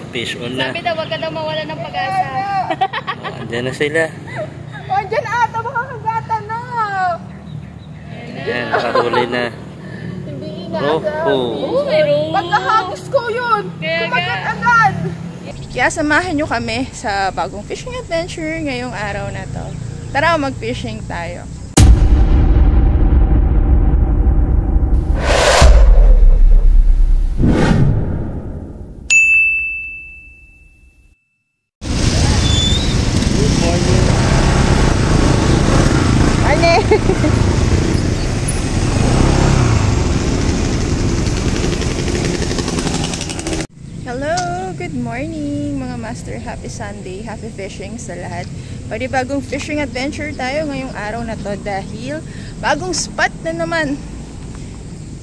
Fish on na. Sabi daw, wag ka daw mawala ng pag-asa. Andyan na sila. Andyan ata, makakagata na. Ayan, nakahuli na. Hindi Roho. Pagkahagis ko yun. Kumagat agad. Kaya samahan nyo kami sa bagong fishing adventure ngayong araw na to. Tara, mag-fishing tayo. Hello! Good morning mga master! Happy Sunday! Happy fishing sa lahat! Pwede bagong fishing adventure tayo ngayong araw na to dahil bagong spot na naman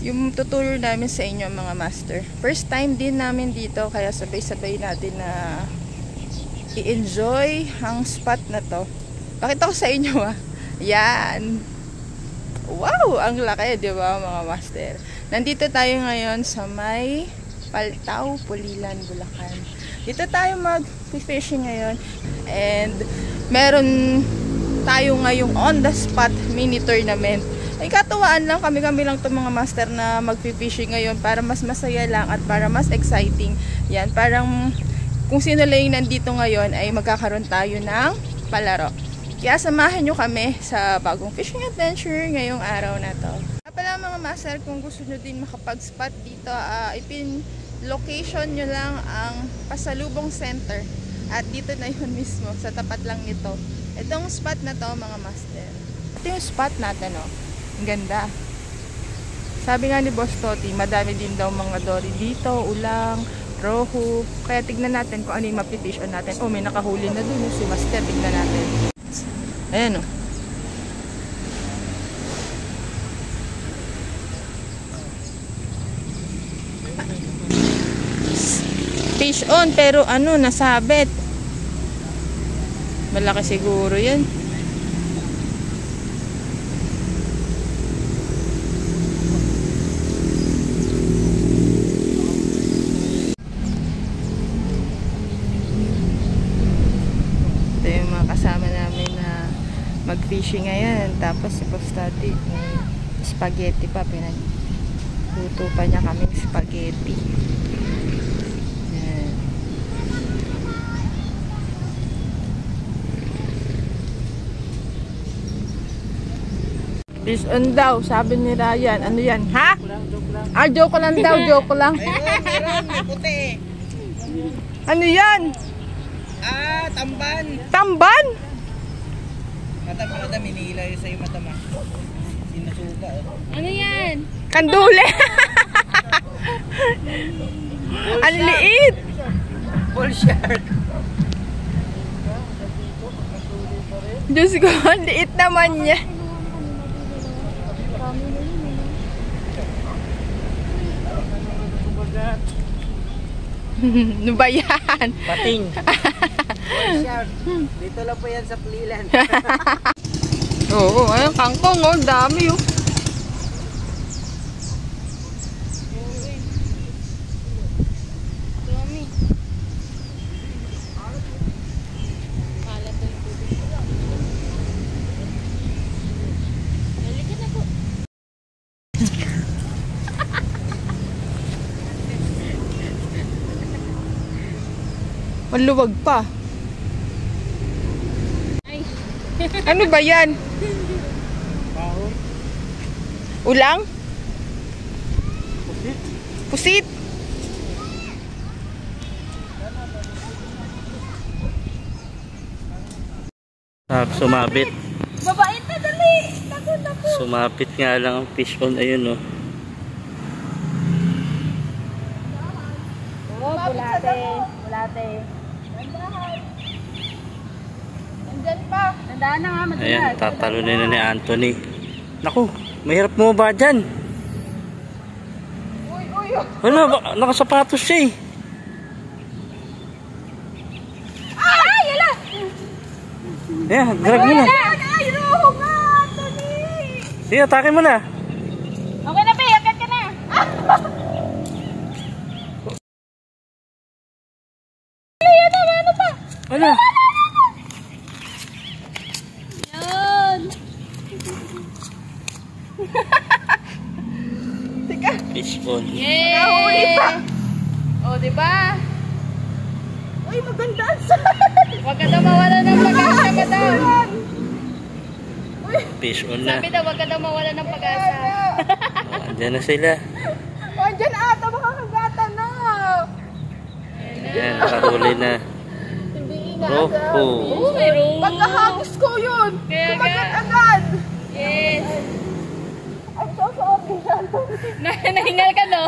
yung tuturo namin sa inyo mga master. First time din namin dito kaya sabay-sabay natin na i-enjoy ang spot na to. Pakita ko sa inyo Yan! Wow! Ang laki, di ba mga master? Nandito tayo ngayon sa may Paltao, Pulilan, Bulacan. Dito tayo mag-fishing ngayon. And meron tayo ngayong on the spot mini tournament. Ay katuwaan lang, kami lang itong mga master na mag-fishing ngayon para mas masaya lang at para mas exciting. Yan, parang kung sino lang yung nandito ngayon ay magkakaroon tayo ng palaro. Kaya samahan nyo kami sa bagong fishing adventure ngayong araw na to. Pala mga master, kung gusto nyo din makapag-spot dito, location nyo lang ang Pasalubong Center. At dito na yun mismo, sa tapat lang nito. Itong spot na to mga master. Ito yung spot natin, oh. Ang ganda. Sabi nga ni Boss Toti, madami din daw mga dory dito, ulang, rohu. Kaya tignan natin kung ano yung mapifish on natin. Oh, may nakahuli na dun si master. Tignan natin. Ayan, oh. Fish on, pero ano, nasabit. Malaki siguro yan. Ito yung mga kasama namin na mag-fishing ngayon. Tapos si Postati, may spaghetti pa. Pinagluto pa niya kaming spaghetti. Fish on daw, sabi ni Ryan. Ano yan? Ha? Joke lang daw, joke lang. Meron, may puti. Ano yan? Tamban. Tamban? Mata, minila yun sa'yo mata ma. Sinusuka. Ano yan? Kandule. Ang liit. Bull shark. Diyos ko, ang liit naman niya. Ano ba yan? Pating. Bull shark. Dito lang po yan sa Pulilan. Oo, ayun, kangkong, oh, dami, oh. Maluwag pa. Ay. Ano ba yan? Ulang? Pusit. Sumabit. Babait na, dali! Takot ako! Sumapit nga lang ang fish on. Ayun, oh. Oh, bulate. Bulate. Nandyan pa. Tandaan na nga, madalas. Ayan, tatalunin na ni Anthony. Naku, mahirap mo ba dyan? Uy. Wala, nakasapatos siya eh. Ay, yala! Ayan, drag mo na. Ay, roho nga, Anthony! Sige, atake mo na. Okay na, Pe. Akat ka na. Wala. Yun. Teka, Fish on. Yay! nahuli pa. O, diba? Uy, maganda ang saan. Huwag ka daw mawala ng pag-asa, madam. Fish on na. Sabi daw, huwag ka daw mawala ng pag-asa. Oh, andyan na sila. O, andyan ata, makakagata na. Ayan, nakahuli na. Hindi Roho. inaasabi. Oo, mayroon. Pagkahagis ko yun. Kaya Kumagat nga. agad. Yes. I'm so sorry. Nahingal ka, no?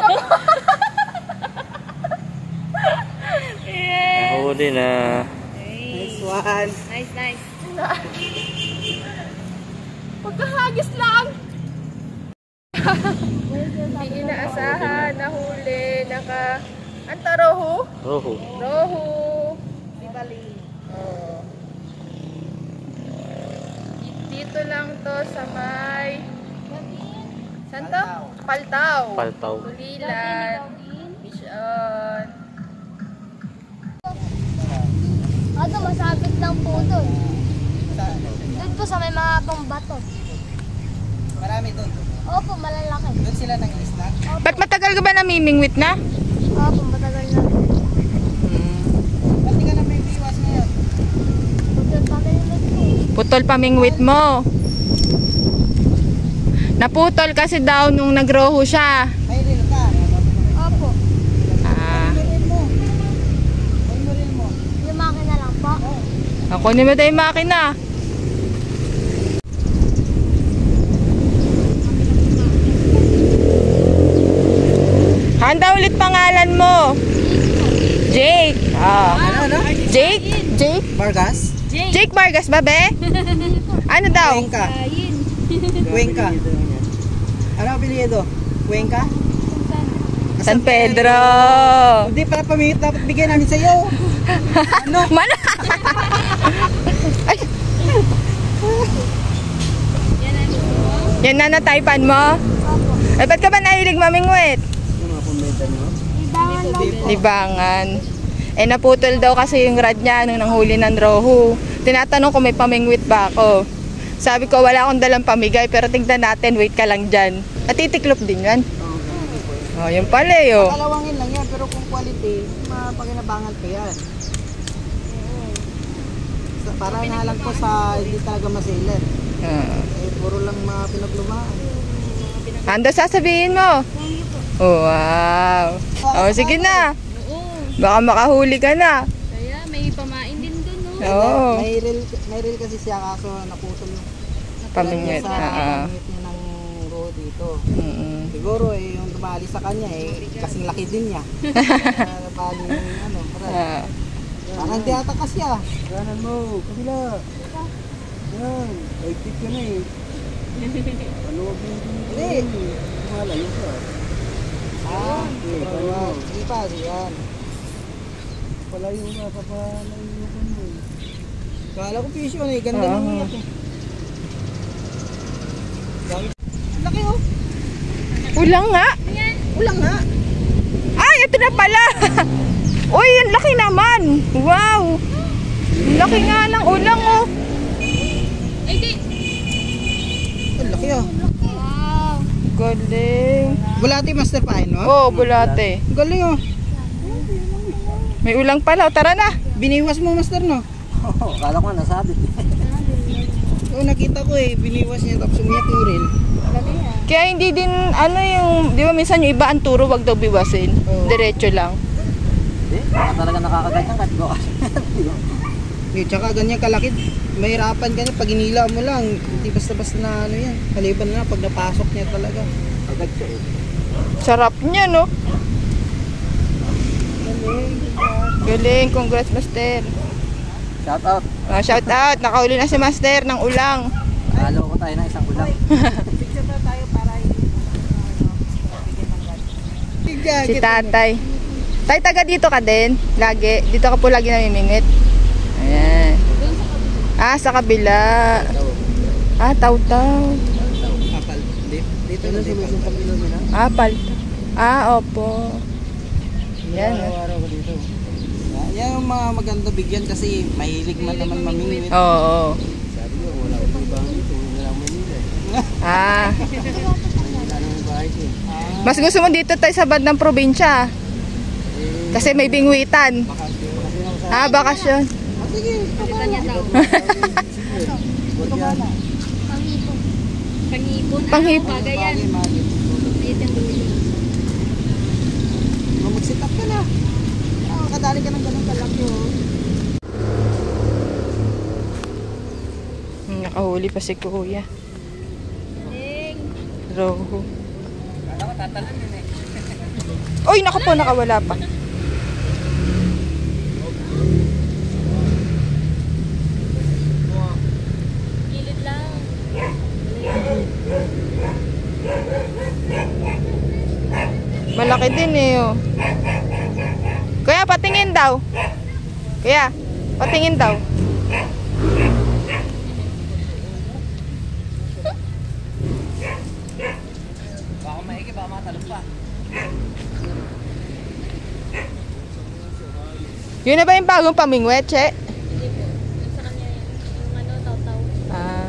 Yes. Nahuli na. Nice one. Nice, nice. Pagkahagis lang. Hindi inaasahan, nahuli, roho? Roho. Roho. Oh. Dito lang to sa may... Saan to? Paltaw. Paltaw. Tulilan. Mission. Ano, masabit lang po doon. Doon po sa may mga pambato. Marami doon. Opo, malalaki. Doon sila nang isla. Ba't matagal ka ba namimingwit na? Opo, matagal na. Ba't di ka na may iwas ngayon? Pagkat pamilipit po. Putol pamingwit mo. Naputol kasi daw nung nagroho siya. May reel ka. Opo, Ah. Reel mo. May reel mo. yung makina lang po. Ako ni mo tayo makina. Handa ulit pangalan mo. Jake. Ah. Ano? Jake? Jake? Vargas? Jake Vargas ba, be? Ano daw? Cuenca. Cuenca. Ano apelyido? Cuenca? San Pedro. Hindi pala pamimit dapat bigyan namin sa iyo. Ano? Mana? Ay. Yan na nataypan mo? Ay, ba't ka ba nahilig mamingwit? Yung mga pambenta mo? Ibangan lang po. Libangan. Eh, naputol daw kasi yung rad niya nung nanghuli ng roho. Tinatanong ko may pamingwit ba ako. Sabi ko, wala akong dalang pamigay, pero tignan natin, wait ka lang dyan. At titiklop din yan. Oh, yun pala yun. Kalawangin lang yan, pero kung quality, mapaginabangan pa yan. Para na lang po sa hindi talaga masilan. Ah. Eh, puro lang mga pinaglumaan. Ano sasabihin mo? Oh, wow. Oh, sige na. Baka makahuli ka na. Kaya may pamain din dun, no? Oo. May reel kasi siya kaso naputol yung Pamingwit. sa pamingwit niya ng road dito. Siguro eh, yung dumali sa kanya eh, kasing laki din niya. Kaya bali yung ano, parang. Parang di ata kasi ah. Ganan mo, kabila. Yan, exit ka na eh. Ano wag mo hindi. Malayo ka. Ah, sige pa, yan. Palayo ka, papalayo ka mo. Kala ko fish yun eh, ganda ng iyak eh. Laki oh. Ulang nga. Ulang nga. Ay, ito na pala. Uy, ang laki naman. Wow. Ang laki nga ng ulang, oh. Ang laki oh. Wow. Galing. Bulati master pain mo? Oh, bulate. Galing oh. May ulang pala. Tara na. Biniwas mo master no? Oo, kala ko nasabit. Oo, nakita ko eh, biniwas niya tapos umiyak yung reel. Kaya hindi din, ano yung, di ba minsan yung iba ang turo, wag daw biwasin. Oo. Diretso lang. Hindi, talaga nakakaganyan kahit go. Tsaka ganyan kalaki, mahirapan ka niya pag inila mo lang, hindi basta-basta na ano yan. Maliban na pag napasok niya talaga. Agad siya eh. Sarap niya, no? Galing, congrats, Master. Shout out. Shout out, nakauli na si Master ng ulang. Halo ko tayo ng isang ulam. Picture na tayo para Si tatay. Tay, taga dito ka din? Lagi? Dito ka po lagi namimingit? Ayan. Ah, sa kabila. Ah, taw-taw. Kapal. Dito na sa kabila nila. Ah, palta. Ah, opo. Yan. Araw-araw ko dito. Yan yung yung mga maganda bigyan kasi mahilig man naman mamingwit. Oo. Sabi ko, wala akong ibang ito. Wala lang Manila. Ah. Wala nang bahay ko. Mas gusto mo dito tayo sa band ng probinsya. Kasi may bingwitan. Ah, bakasyon. Sige, Kita niya daw. Pangipon. Pangipon. Panghipon. Pagayan. Mayit yung dulo. mag-sit up ka na. Kadali ka ng ganun kalaki oh. Nakahuli pa si Kuya. Ding. Roho. Kala ko tatalan yun eh. Uy, naku po, nakawala pa. Gilid lang. Malaki din eh, oh. Kuya, patingin daw. Kuya, patingin daw. Baka maigi, baka matalong pa. Yun na ba yung bagong pamingwet, Che? Hindi po. Yung sa kanya yan. Yung ano, taw-taw. Ah.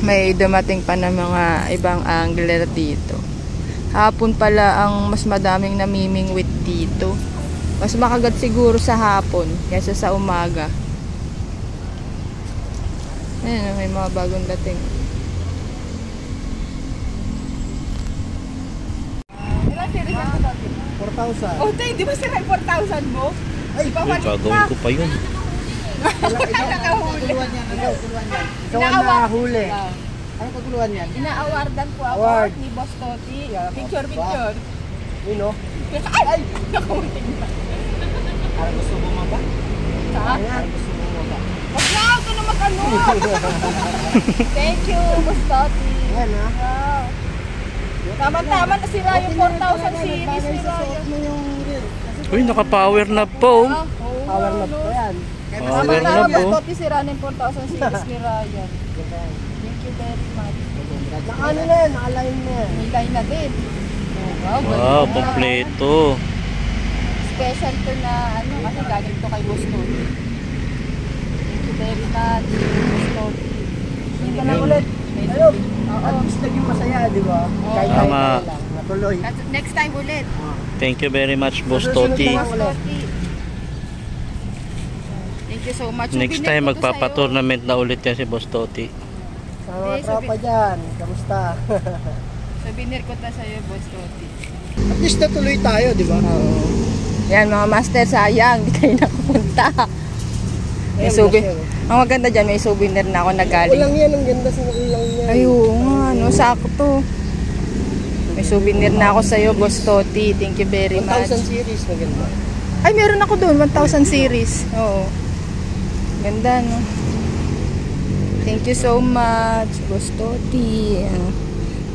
May dumating pa ng mga ibang angler dito. Hapon pala ang mas madaming namimingwit dito. Mas makagat siguro sa hapon kaysa sa umaga. Ayan, may mga bagong dating. Ilan series yan ko dati? 4,000. Oh, tayo, di ba sila 4,000 mo? Ay, Gagawin ko pa yun. Nakahuli. Kaguluhan yan. Ano? Kaguluhan yan. Ikaw ang Inaaward. nahuli. Ano kaguluhan yan? Inaawardan po ako Award. ni Boss Toti. Yeah, Picture. Yun o. Ay! Nakunting na. Parang gusto mo maba? Saan? Parang gusto mo maba? Wag na ako na mag-ano. Thank you, Boss Toti. Yan ha. Wow. Tama-tama na sira yung 4,000 series ni Ryan. mo yung reel. Uy, naka-power na po. Power nap pa yan. Power na Tama-tama, po. Boss Toti, sira na yung 4,000 series ni Ryan. Thank you very much. Naka-ano na yan, naka-line na yan. Nilay na din. Wow, Wow, galing. kompleto. Special to na ano, kasi galing to kay Boss Toti. Thank you very much, Boss Toti. Hindi ka na ulit. Ayun. At least naging masaya, di ba? Kahit Tama. lang. Natuloy. Next time ulit. Thank you very much, Boss Susunod Toti. na Boss Toti. Thank you so much. Next Souvenir time, ko to magpapa-tournament na ulit yan si Boss Toti. Sa mga tropa dyan, kamusta? sa'yo. Souvenir ko to sa'yo, Boss Toti. At least natuloy tayo, di ba? Oo. Yan mga master, sayang. Di kayo nakapunta. May souvenir. Ang maganda dyan, may souvenir na ako na galing. Ulang yan, ang ganda sa ulang niya. Ay, oo nga, no, sakto. May souvenir na ako sa'yo, Boss Toti. Thank you very much. 1,000 series, maganda. Ay, meron ako doon, 1,000 series. Oo. Ganda, no? Thank you so much, Boss Toti.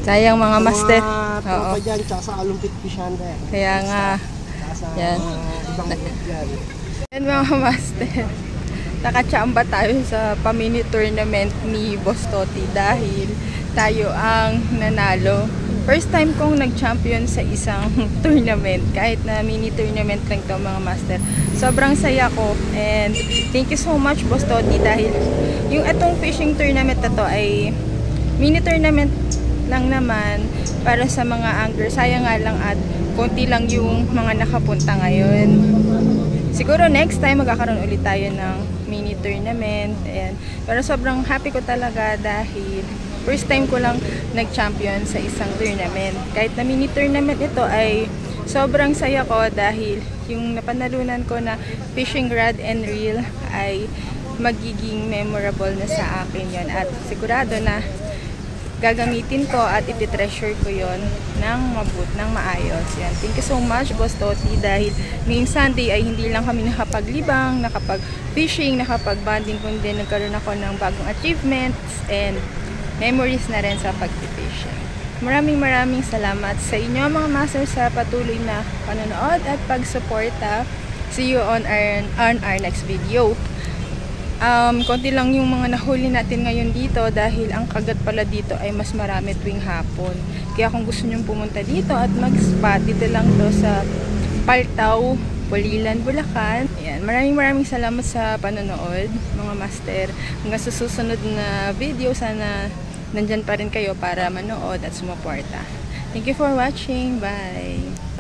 Sayang mga master. Mga tropa dyan, tsaka sa Alumpit Pishanda. Kaya nga. Tsaka sa Yan. ibang group dyan. Yan mga master. Nakachamba tayo sa pamini tournament ni Boss Toti dahil tayo ang nanalo. First time kong nag-champion sa isang tournament, kahit na mini tournament lang to mga master. Sobrang saya ko and thank you so much Boss Toti dahil yung itong fishing tournament na to ay mini tournament lang naman para sa mga angler. Sayang nga lang at konti lang yung mga nakapunta ngayon. Siguro next time magkakaroon ulit tayo ng mini tournament. And, pero sobrang happy ko talaga dahil first time ko lang nag-champion sa isang tournament. Kahit na mini tournament ito ay sobrang saya ko dahil yung napanalunan ko na fishing rod and reel ay magiging memorable na sa akin yon. At sigurado na gagamitin ko at iti-treasure ko yon ng maayos. Yan. Thank you so much, Boss Toti, dahil ngayong Sunday ay hindi lang kami nakapaglibang, nakapag-fishing, nakapag-bonding, kundi nagkaroon ako ng bagong achievements and memories na rin sa pag-fishing. Maraming salamat sa inyo mga master sa patuloy na panonood at pag-suporta. See you on our next video. Konti lang yung mga nahuli natin ngayon dito dahil ang kagat pala dito ay mas marami tuwing hapon. Kaya kung gusto nyong pumunta dito at mag-spot, dito lang to sa Paltau, Pulilan, Bulacan. Ayan, maraming salamat sa panonood mga master. Hanggang sa susunod na video, sana nandyan pa rin kayo para manood at sumuporta. Thank you for watching. Bye!